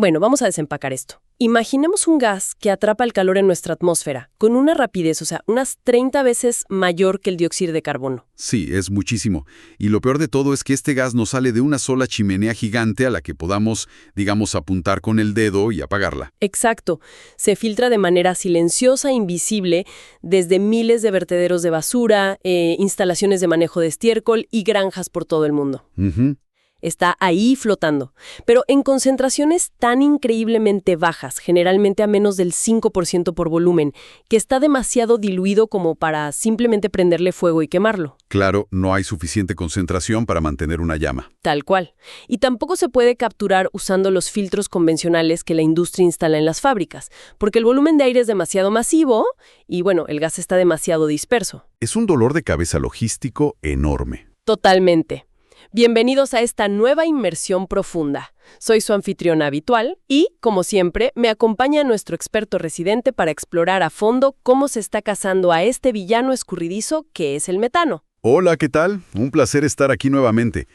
Bueno, vamos a desempacar esto. Imaginemos un gas que atrapa el calor en nuestra atmósfera, con una rapidez, o sea, unas 30 veces mayor que el dióxido de carbono. Sí, es muchísimo. Y lo peor de todo es que este gas no sale de una sola chimenea gigante a la que podamos, digamos, apuntar con el dedo y apagarla. Exacto. Se filtra de manera silenciosa e invisible desde miles de vertederos de basura, instalaciones de manejo de estiércol y granjas por todo el mundo. Ujú. Está ahí flotando, pero en concentraciones tan increíblemente bajas, generalmente a menos del 5% por volumen, que está demasiado diluido como para simplemente prenderle fuego y quemarlo. Claro, no hay suficiente concentración para mantener una llama. Tal cual. Y tampoco se puede capturar usando los filtros convencionales que la industria instala en las fábricas, porque el volumen de aire es demasiado masivo y, bueno, el gas está demasiado disperso. Es un dolor de cabeza logístico enorme. Totalmente. Bienvenidos a esta nueva inmersión profunda. Soy su anfitriona habitual y, como siempre, me acompaña nuestro experto residente para explorar a fondo cómo se está cazando a este villano escurridizo que es el metano. Hola, ¿qué tal? Un placer estar aquí nuevamente.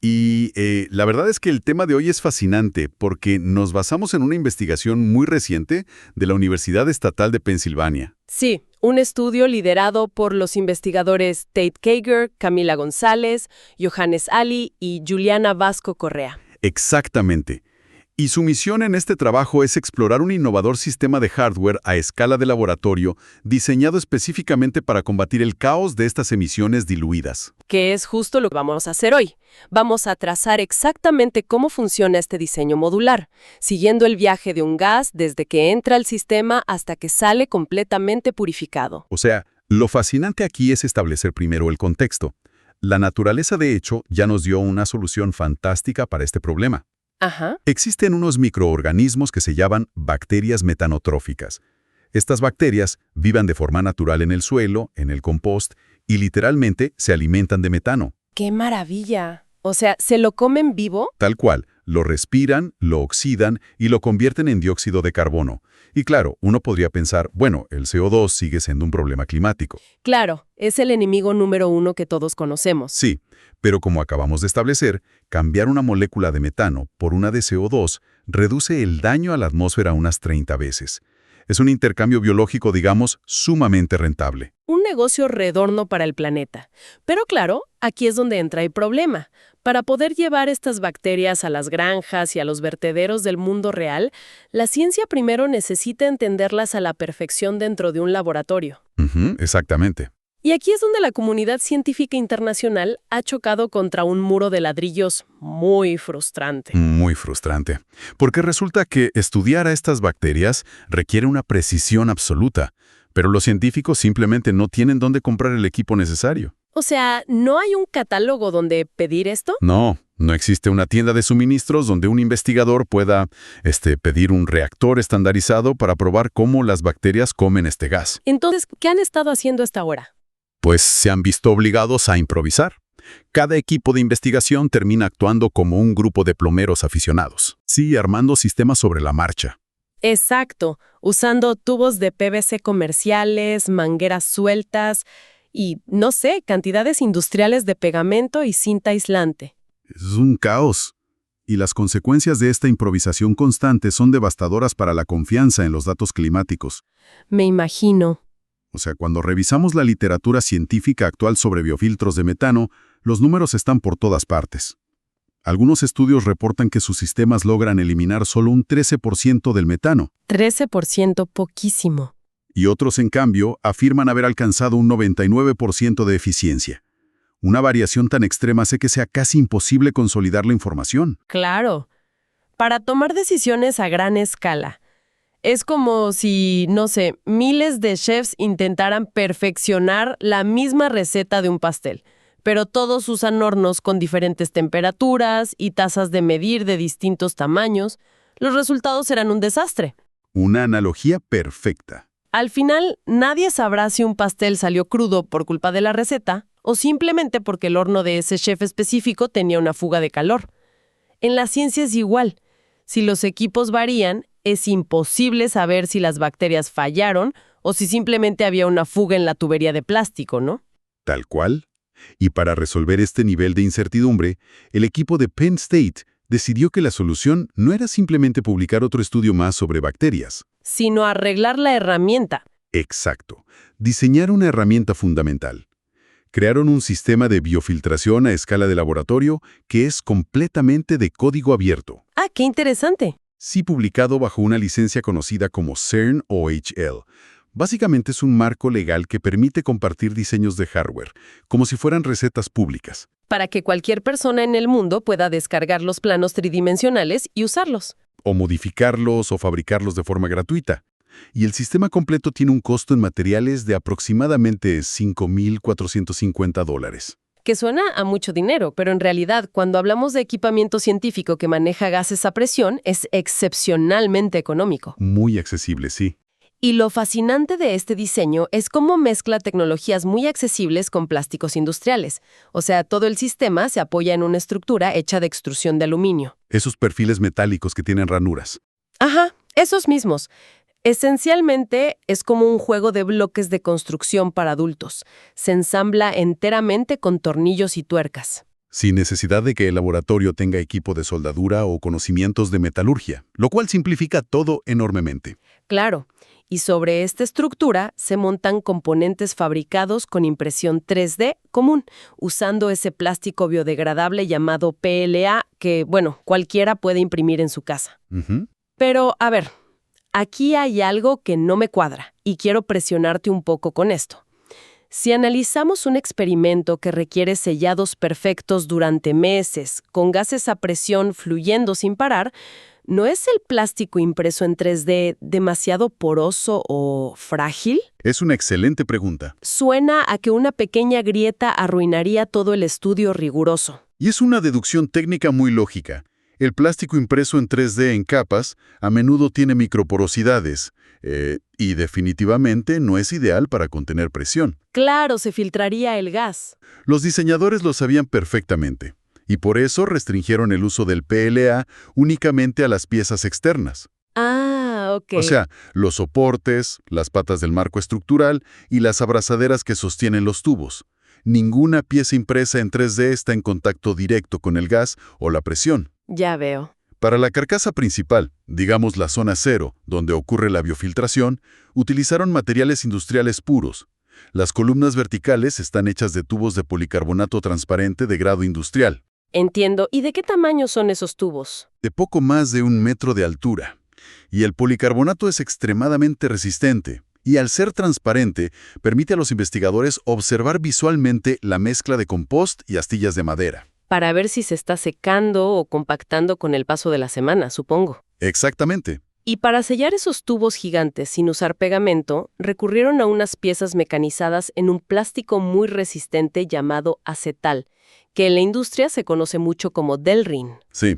Y la verdad es que el tema de hoy es fascinante porque nos basamos en una investigación muy reciente de la Universidad Estatal de Pensilvania. Sí, un estudio liderado por los investigadores Tate Kager, Camila González, Johannes Ali y Juliana Vasco Correa. Exactamente. Y su misión en este trabajo es explorar un innovador sistema de hardware a escala de laboratorio diseñado específicamente para combatir el caos de estas emisiones diluidas. Que es justo lo que vamos a hacer hoy. Vamos a trazar exactamente cómo funciona este diseño modular, siguiendo el viaje de un gas desde que entra al sistema hasta que sale completamente purificado. O sea, lo fascinante aquí es establecer primero el contexto. La naturaleza, de hecho, ya nos dio una solución fantástica para este problema. Ajá. Existen unos microorganismos que se llaman bacterias metanotróficas. Estas bacterias viven de forma natural en el suelo, en el compost, y literalmente se alimentan de metano. ¡Qué maravilla! O sea, ¿se lo comen vivo? Tal cual, lo respiran, lo oxidan y lo convierten en dióxido de carbono. Y claro, uno podría pensar, bueno, el CO2 sigue siendo un problema climático. Claro, es el enemigo número uno que todos conocemos. Sí, pero como acabamos de establecer, cambiar una molécula de metano por una de CO2 reduce el daño a la atmósfera unas 30 veces. Es un intercambio biológico, digamos, sumamente rentable. Un negocio redondo para el planeta. Pero claro, aquí es donde entra el problema. Para poder llevar estas bacterias a las granjas y a los vertederos del mundo real, la ciencia primero necesita entenderlas a la perfección dentro de un laboratorio. Ujú, exactamente. Y aquí es donde la comunidad científica internacional ha chocado contra un muro de ladrillos muy frustrante. Muy frustrante. Porque resulta que estudiar a estas bacterias requiere una precisión absoluta, pero los científicos simplemente no tienen dónde comprar el equipo necesario. O sea, ¿no hay un catálogo donde pedir esto? No existe una tienda de suministros donde un investigador pueda pedir un reactor estandarizado para probar cómo las bacterias comen este gas. Entonces, ¿qué han estado haciendo hasta ahora? Pues se han visto obligados a improvisar. Cada equipo de investigación termina actuando como un grupo de plomeros aficionados. Sí, armando sistemas sobre la marcha. Exacto, usando tubos de PVC comerciales, mangueras sueltas y, no sé, cantidades industriales de pegamento y cinta aislante. Es un caos. Y las consecuencias de esta improvisación constante son devastadoras para la confianza en los datos climáticos. Me imagino. O sea, cuando revisamos la literatura científica actual sobre biofiltros de metano, los números están por todas partes. Algunos estudios reportan que sus sistemas logran eliminar solo un 13% del metano. 13%, poquísimo. Y otros, en cambio, afirman haber alcanzado un 99% de eficiencia. Una variación tan extrema hace que sea casi imposible consolidar la información. Claro. Para tomar decisiones a gran escala. Es como si, no sé, miles de chefs intentaran perfeccionar la misma receta de un pastel, pero todos usan hornos con diferentes temperaturas y tazas de medir de distintos tamaños. Los resultados serán un desastre. Una analogía perfecta. Al final, nadie sabrá si un pastel salió crudo por culpa de la receta o simplemente porque el horno de ese chef específico tenía una fuga de calor. En la ciencia es igual. Si los equipos varían, es imposible saber si las bacterias fallaron o si simplemente había una fuga en la tubería de plástico, ¿no? Tal cual. Y para resolver este nivel de incertidumbre, el equipo de Penn State decidió que la solución no era simplemente publicar otro estudio más sobre bacterias. Sino arreglar la herramienta. Exacto. Diseñar una herramienta fundamental. Crearon un sistema de biofiltración a escala de laboratorio que es completamente de código abierto. Ah, qué interesante. Sí, publicado bajo una licencia conocida como CERN OHL. Básicamente es un marco legal que permite compartir diseños de hardware, como si fueran recetas públicas. Para que cualquier persona en el mundo pueda descargar los planos tridimensionales y usarlos. O modificarlos o fabricarlos de forma gratuita. Y el sistema completo tiene un costo en materiales de aproximadamente $5,450. Que suena a mucho dinero, pero en realidad, cuando hablamos de equipamiento científico que maneja gases a presión, es excepcionalmente económico. Muy accesible, sí. Y lo fascinante de este diseño es cómo mezcla tecnologías muy accesibles con plásticos industriales. O sea, todo el sistema se apoya en una estructura hecha de extrusión de aluminio. Esos perfiles metálicos que tienen ranuras. Ajá, esos mismos. Esencialmente es como un juego de bloques de construcción para adultos. Se ensambla enteramente con tornillos y tuercas. Sin necesidad de que el laboratorio tenga equipo de soldadura o conocimientos de metalurgia, lo cual simplifica todo enormemente. Claro, y sobre esta estructura se montan componentes fabricados con impresión 3D común, usando ese plástico biodegradable llamado PLA que, bueno, cualquiera puede imprimir en su casa. Pero, a ver, aquí hay algo que no me cuadra y quiero presionarte un poco con esto. Si analizamos un experimento que requiere sellados perfectos durante meses, con gases a presión fluyendo sin parar, ¿no es el plástico impreso en 3D demasiado poroso o frágil? Es una excelente pregunta. Suena a que una pequeña grieta arruinaría todo el estudio riguroso. Y es una deducción técnica muy lógica. El plástico impreso en 3D en capas a menudo tiene microporosidades y definitivamente no es ideal para contener presión. Claro, se filtraría el gas. Los diseñadores lo sabían perfectamente y por eso restringieron el uso del PLA únicamente a las piezas externas. Ah, ok. O sea, los soportes, las patas del marco estructural y las abrazaderas que sostienen los tubos. Ninguna pieza impresa en 3D está en contacto directo con el gas o la presión. Ya veo. Para la carcasa principal, digamos la zona 0, donde ocurre la biofiltración, utilizaron materiales industriales puros. Las columnas verticales están hechas de tubos de policarbonato transparente de grado industrial. Entiendo. ¿Y de qué tamaño son esos tubos? De poco más de 1 metro de altura. Y el policarbonato es extremadamente resistente. Y al ser transparente, permite a los investigadores observar visualmente la mezcla de compost y astillas de madera. Para ver si se está secando o compactando con el paso de la semana, supongo. Exactamente. Y para sellar esos tubos gigantes sin usar pegamento, recurrieron a unas piezas mecanizadas en un plástico muy resistente llamado acetal, que en la industria se conoce mucho como Delrin. Sí.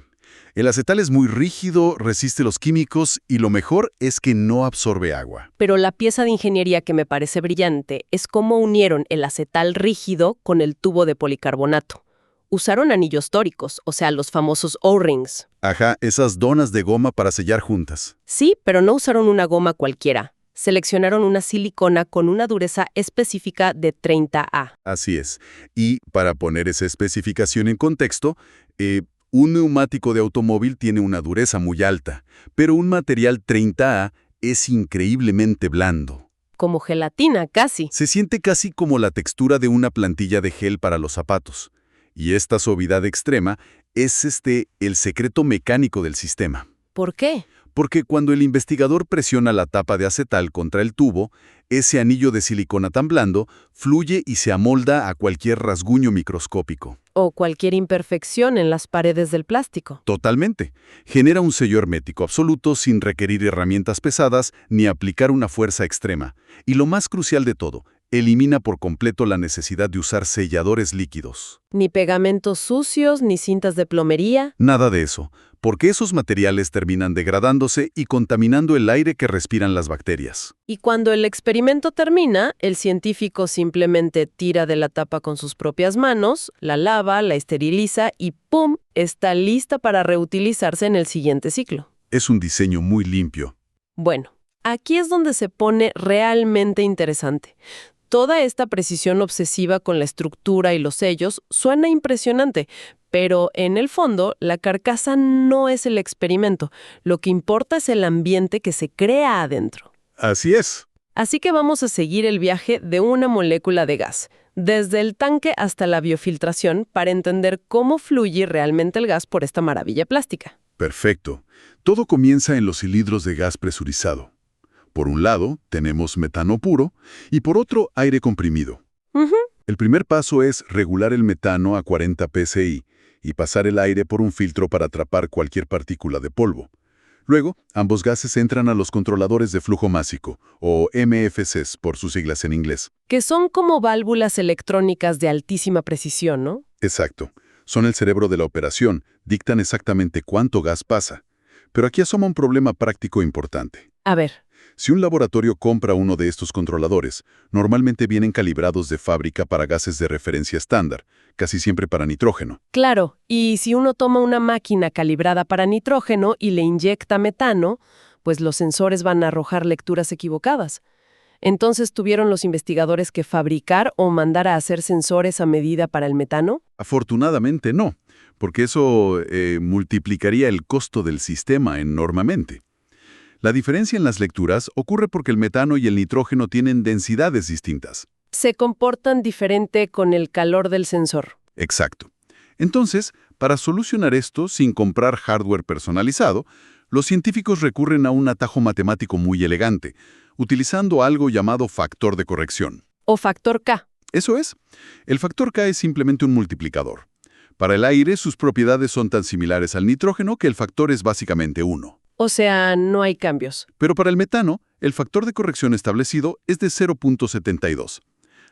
El acetal es muy rígido, resiste los químicos y lo mejor es que no absorbe agua. Pero la pieza de ingeniería que me parece brillante es cómo unieron el acetal rígido con el tubo de policarbonato. Usaron anillos tóricos, o sea, los famosos O-rings. Ajá, esas donas de goma para sellar juntas. Sí, pero no usaron una goma cualquiera. Seleccionaron una silicona con una dureza específica de 30A. Así es. Y para poner esa especificación en contexto, un neumático de automóvil tiene una dureza muy alta, pero un material 30A es increíblemente blando. Como gelatina, casi. Se siente casi como la textura de una plantilla de gel para los zapatos. Y esta suavidad extrema es el secreto mecánico del sistema. ¿Por qué? Porque cuando el investigador presiona la tapa de acetal contra el tubo, ese anillo de silicona tan blando fluye y se amolda a cualquier rasguño microscópico. O cualquier imperfección en las paredes del plástico. Totalmente. Genera un sello hermético absoluto sin requerir herramientas pesadas ni aplicar una fuerza extrema. Y lo más crucial de todo, elimina por completo la necesidad de usar selladores líquidos. Ni pegamentos sucios, ni cintas de plomería. Nada de eso, porque esos materiales terminan degradándose y contaminando el aire que respiran las bacterias. Y cuando el experimento termina, el científico simplemente tira de la tapa con sus propias manos, la lava, la esteriliza y ¡pum!, está lista para reutilizarse en el siguiente ciclo. Es un diseño muy limpio. Bueno, aquí es donde se pone realmente interesante. Toda esta precisión obsesiva con la estructura y los sellos suena impresionante, Pero en el fondo, la carcasa no es el experimento. Lo que importa es el ambiente que se crea adentro. Así es. Así que vamos a seguir el viaje de una molécula de gas, desde el tanque hasta la biofiltración, para entender cómo fluye realmente el gas por esta maravilla plástica. Perfecto. Todo comienza en los cilindros de gas presurizado. Por un lado, tenemos metano puro y por otro, aire comprimido. Ujú. El primer paso es regular el metano a 40 psi y pasar el aire por un filtro para atrapar cualquier partícula de polvo. Luego, ambos gases entran a los controladores de flujo másico, o MFCs por sus siglas en inglés. Que son como válvulas electrónicas de altísima precisión, ¿no? Exacto. Son el cerebro de la operación, dictan exactamente cuánto gas pasa. Pero aquí asoma un problema práctico importante. A ver. Si un laboratorio compra uno de estos controladores, normalmente vienen calibrados de fábrica para gases de referencia estándar, casi siempre para nitrógeno. Claro, y si uno toma una máquina calibrada para nitrógeno y le inyecta metano, pues los sensores van a arrojar lecturas equivocadas. Entonces, ¿tuvieron los investigadores que fabricar o mandar a hacer sensores a medida para el metano? Afortunadamente no, porque eso multiplicaría el costo del sistema enormemente. La diferencia en las lecturas ocurre porque el metano y el nitrógeno tienen densidades distintas. Se comportan diferente con el calor del sensor. Exacto. Entonces, para solucionar esto sin comprar hardware personalizado, los científicos recurren a un atajo matemático muy elegante, utilizando algo llamado factor de corrección. O factor K. Eso es. El factor K es simplemente un multiplicador. Para el aire, sus propiedades son tan similares al nitrógeno que el factor es básicamente 1. O sea, no hay cambios. Pero para el metano, el factor de corrección establecido es de 0.72.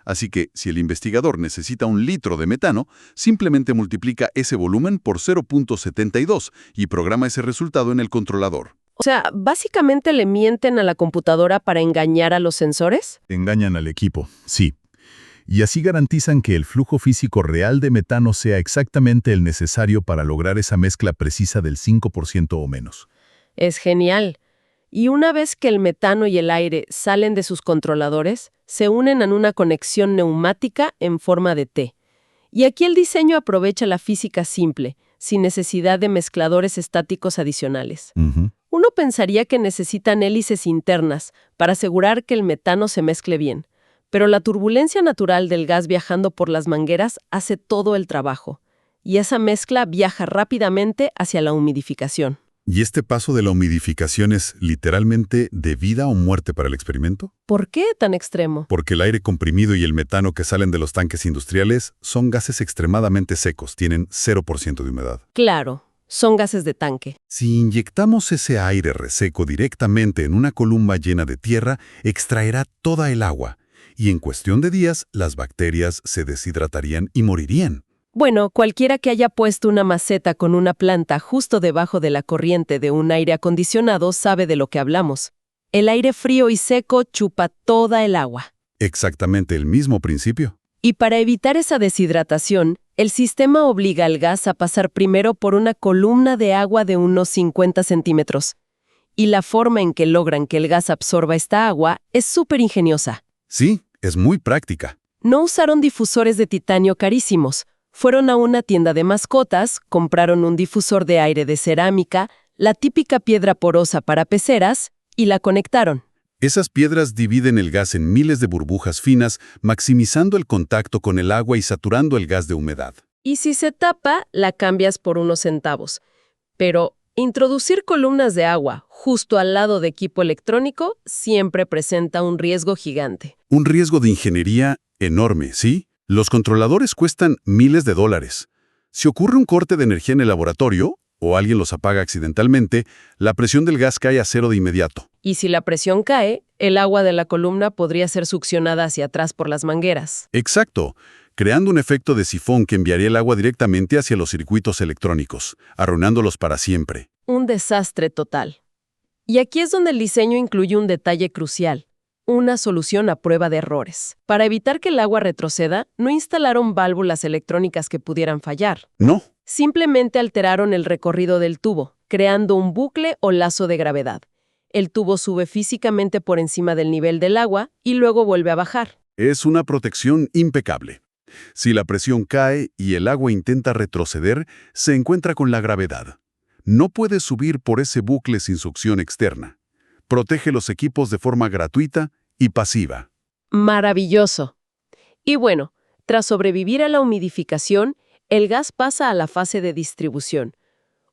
Así que, si el investigador necesita 1 litro de metano, simplemente multiplica ese volumen por 0.72 y programa ese resultado en el controlador. O sea, ¿básicamente le mienten a la computadora para engañar a los sensores? Engañan al equipo, sí. Y así garantizan que el flujo físico real de metano sea exactamente el necesario para lograr esa mezcla precisa del 5% o menos. Es genial. Y una vez que el metano y el aire salen de sus controladores, se unen en una conexión neumática en forma de T. Y aquí el diseño aprovecha la física simple, sin necesidad de mezcladores estáticos adicionales. Uno pensaría que necesitan hélices internas para asegurar que el metano se mezcle bien, pero la turbulencia natural del gas viajando por las mangueras hace todo el trabajo, y esa mezcla viaja rápidamente hacia la humidificación. ¿Y este paso de la humidificación es literalmente de vida o muerte para el experimento? ¿Por qué tan extremo? Porque el aire comprimido y el metano que salen de los tanques industriales son gases extremadamente secos, tienen 0% de humedad. Claro, son gases de tanque. Si inyectamos ese aire reseco directamente en una columna llena de tierra, extraerá toda el agua, y en cuestión de días las bacterias se deshidratarían y morirían. Bueno, cualquiera que haya puesto una maceta con una planta justo debajo de la corriente de un aire acondicionado sabe de lo que hablamos. El aire frío y seco chupa toda el agua. Exactamente el mismo principio. Y para evitar esa deshidratación, el sistema obliga al gas a pasar primero por una columna de agua de unos 50 centímetros. Y la forma en que logran que el gas absorba esta agua es súper ingeniosa. Sí, es muy práctica. No usaron difusores de titanio carísimos. Fueron a una tienda de mascotas, compraron un difusor de aire de cerámica, la típica piedra porosa para peceras, y la conectaron. Esas piedras dividen el gas en miles de burbujas finas, maximizando el contacto con el agua y saturando el gas de humedad. Y si se tapa, la cambias por unos centavos. Pero introducir columnas de agua justo al lado de equipo electrónico siempre presenta un riesgo gigante. Un riesgo de ingeniería enorme, ¿sí? Los controladores cuestan miles de dólares. Si ocurre un corte de energía en el laboratorio, o alguien los apaga accidentalmente, la presión del gas cae a 0 de inmediato. Y si la presión cae, el agua de la columna podría ser succionada hacia atrás por las mangueras. Exacto, creando un efecto de sifón que enviaría el agua directamente hacia los circuitos electrónicos, arruinándolos para siempre. Un desastre total. Y aquí es donde el diseño incluye un detalle crucial. Una solución a prueba de errores. Para evitar que el agua retroceda, no instalaron válvulas electrónicas que pudieran fallar. No. Simplemente alteraron el recorrido del tubo, creando un bucle o lazo de gravedad. El tubo sube físicamente por encima del nivel del agua y luego vuelve a bajar. Es una protección impecable. Si la presión cae y el agua intenta retroceder, se encuentra con la gravedad. No puede subir por ese bucle sin succión externa. Protege los equipos de forma gratuita y pasiva. Maravilloso. Y bueno, tras sobrevivir a la humidificación, el gas pasa a la fase de distribución.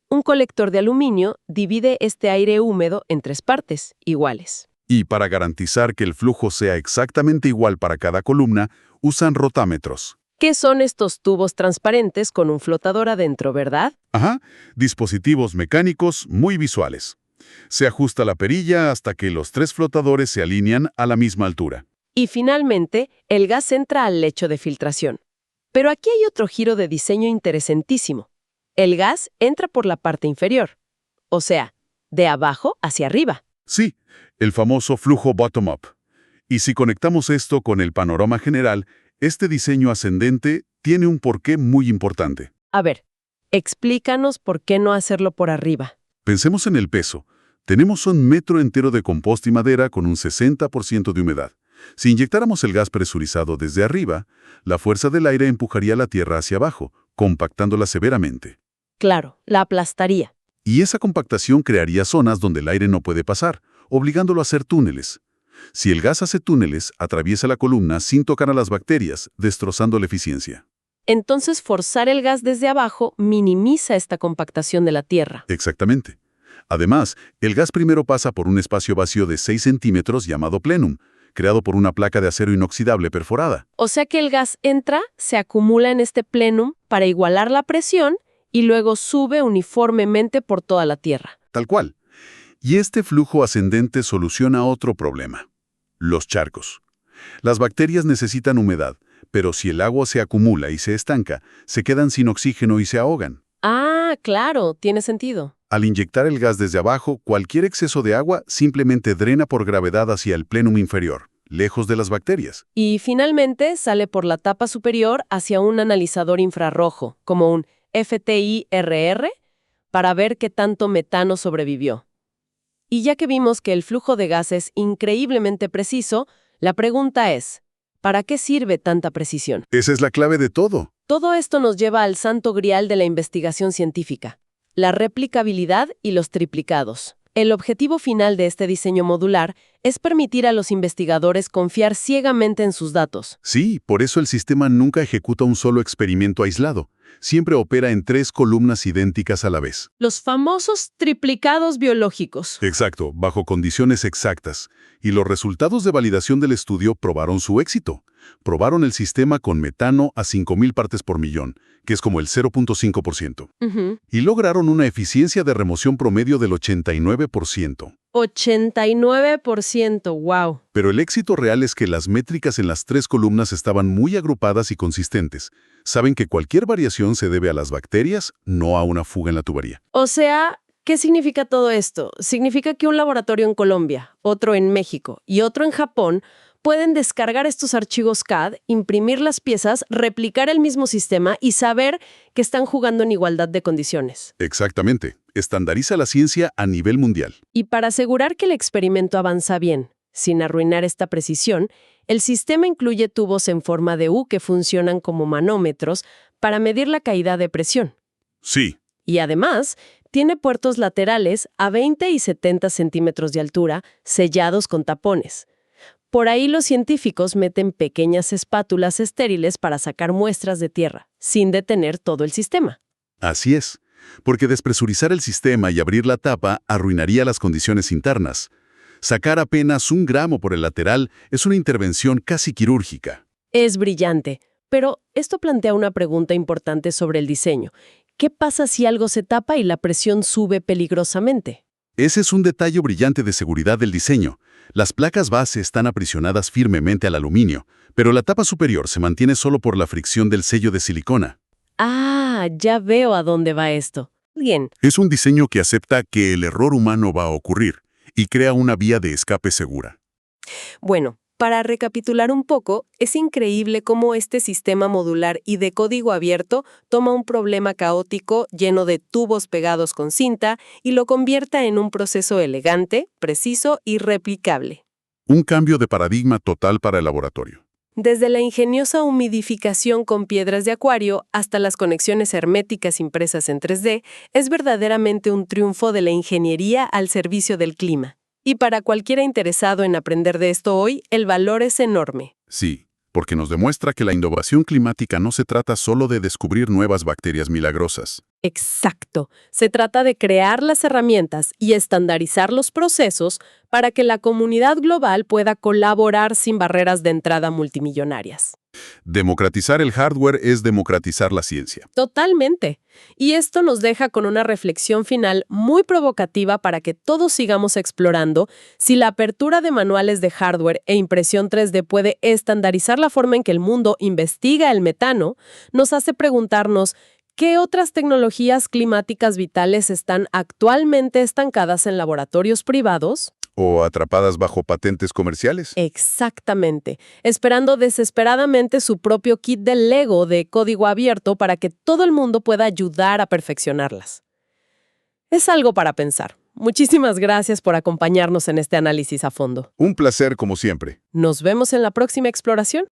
Un colector de aluminio divide este aire húmedo en 3 partes, iguales. Y para garantizar que el flujo sea exactamente igual para cada columna, usan rotámetros. ¿Qué son estos tubos transparentes con un flotador adentro, verdad? Ajá, dispositivos mecánicos muy visuales. Se ajusta la perilla hasta que los 3 flotadores se alinean a la misma altura. Y finalmente, el gas entra al lecho de filtración. Pero aquí hay otro giro de diseño interesantísimo. El gas entra por la parte inferior, o sea, de abajo hacia arriba. Sí, el famoso flujo bottom-up. Y si conectamos esto con el panorama general, este diseño ascendente tiene un porqué muy importante. A ver, explícanos por qué no hacerlo por arriba. Pensemos en el peso. Tenemos un metro entero de composta y madera con un 60% de humedad. Si inyectáramos el gas presurizado desde arriba, la fuerza del aire empujaría la tierra hacia abajo, compactándola severamente. Claro, la aplastaría. Y esa compactación crearía zonas donde el aire no puede pasar, obligándolo a hacer túneles. Si el gas hace túneles, atraviesa la columna sin tocar a las bacterias, destrozando la eficiencia. Entonces, forzar el gas desde abajo minimiza esta compactación de la tierra. Exactamente. Además, el gas primero pasa por un espacio vacío de 6 centímetros llamado plenum, creado por una placa de acero inoxidable perforada. O sea que el gas entra, se acumula en este plenum para igualar la presión y luego sube uniformemente por toda la tierra. Tal cual. Y este flujo ascendente soluciona otro problema: los charcos. Las bacterias necesitan humedad, pero si el agua se acumula y se estanca, se quedan sin oxígeno y se ahogan. Ah, claro, tiene sentido. Al inyectar el gas desde abajo, cualquier exceso de agua simplemente drena por gravedad hacia el plenum inferior, lejos de las bacterias. Y finalmente sale por la tapa superior hacia un analizador infrarrojo, como un FTIRR, para ver qué tanto metano sobrevivió. Y ya que vimos que el flujo de gas es increíblemente preciso, la pregunta es, ¿para qué sirve tanta precisión? Esa es la clave de todo. Todo esto nos lleva al santo grial de la investigación científica: la replicabilidad y los triplicados. El objetivo final de este diseño modular es permitir a los investigadores confiar ciegamente en sus datos. Sí, por eso el sistema nunca ejecuta un solo experimento aislado. Siempre opera en 3 columnas idénticas a la vez. Los famosos triplicados biológicos. Exacto, bajo condiciones exactas. Y los resultados de validación del estudio probaron su éxito. Probaron el sistema con metano a 5.000 partes por millón, que es como el 0.5%. Y lograron una eficiencia de remoción promedio del 89%. 89%, wow. Pero el éxito real es que las métricas en las 3 columnas estaban muy agrupadas y consistentes. Saben que cualquier variación se debe a las bacterias, no a una fuga en la tubería. O sea, ¿qué significa todo esto? Significa que un laboratorio en Colombia, otro en México y otro en Japón pueden descargar estos archivos CAD, imprimir las piezas, replicar el mismo sistema y saber que están jugando en igualdad de condiciones. Exactamente. Estandariza la ciencia a nivel mundial. Y para asegurar que el experimento avanza bien, sin arruinar esta precisión, el sistema incluye tubos en forma de U que funcionan como manómetros para medir la caída de presión. Sí. Y además, tiene puertos laterales a 20 y 70 centímetros de altura, sellados con tapones. Por ahí los científicos meten pequeñas espátulas estériles para sacar muestras de tierra, sin detener todo el sistema. Así es, porque despresurizar el sistema y abrir la tapa arruinaría las condiciones internas. Sacar apenas 1 gramo por el lateral es una intervención casi quirúrgica. Es brillante, pero esto plantea una pregunta importante sobre el diseño. ¿Qué pasa si algo se tapa y la presión sube peligrosamente? Ese es un detalle brillante de seguridad del diseño. Las placas base están aprisionadas firmemente al aluminio, pero la tapa superior se mantiene solo por la fricción del sello de silicona. Ah, ya veo a dónde va esto. Bien. Es un diseño que acepta que el error humano va a ocurrir y crea una vía de escape segura. Bueno, para recapitular un poco, es increíble cómo este sistema modular y de código abierto toma un problema caótico lleno de tubos pegados con cinta y lo convierta en un proceso elegante, preciso y replicable. Un cambio de paradigma total para el laboratorio. Desde la ingeniosa humidificación con piedras de acuario hasta las conexiones herméticas impresas en 3D, es verdaderamente un triunfo de la ingeniería al servicio del clima. Y para cualquiera interesado en aprender de esto hoy, el valor es enorme. Sí, porque nos demuestra que la innovación climática no se trata solo de descubrir nuevas bacterias milagrosas. Exacto. Se trata de crear las herramientas y estandarizar los procesos para que la comunidad global pueda colaborar sin barreras de entrada multimillonarias. Democratizar el hardware es democratizar la ciencia. Totalmente. Y esto nos deja con una reflexión final muy provocativa para que todos sigamos explorando si la apertura de manuales de hardware e impresión 3D puede estandarizar la forma en que el mundo investiga el metano, nos hace preguntarnos ¿qué otras tecnologías climáticas vitales están actualmente estancadas en laboratorios privados? ¿O atrapadas bajo patentes comerciales? Exactamente, esperando desesperadamente su propio kit de Lego de código abierto para que todo el mundo pueda ayudar a perfeccionarlas. Es algo para pensar. Muchísimas gracias por acompañarnos en este análisis a fondo. Un placer como siempre. Nos vemos en la próxima exploración.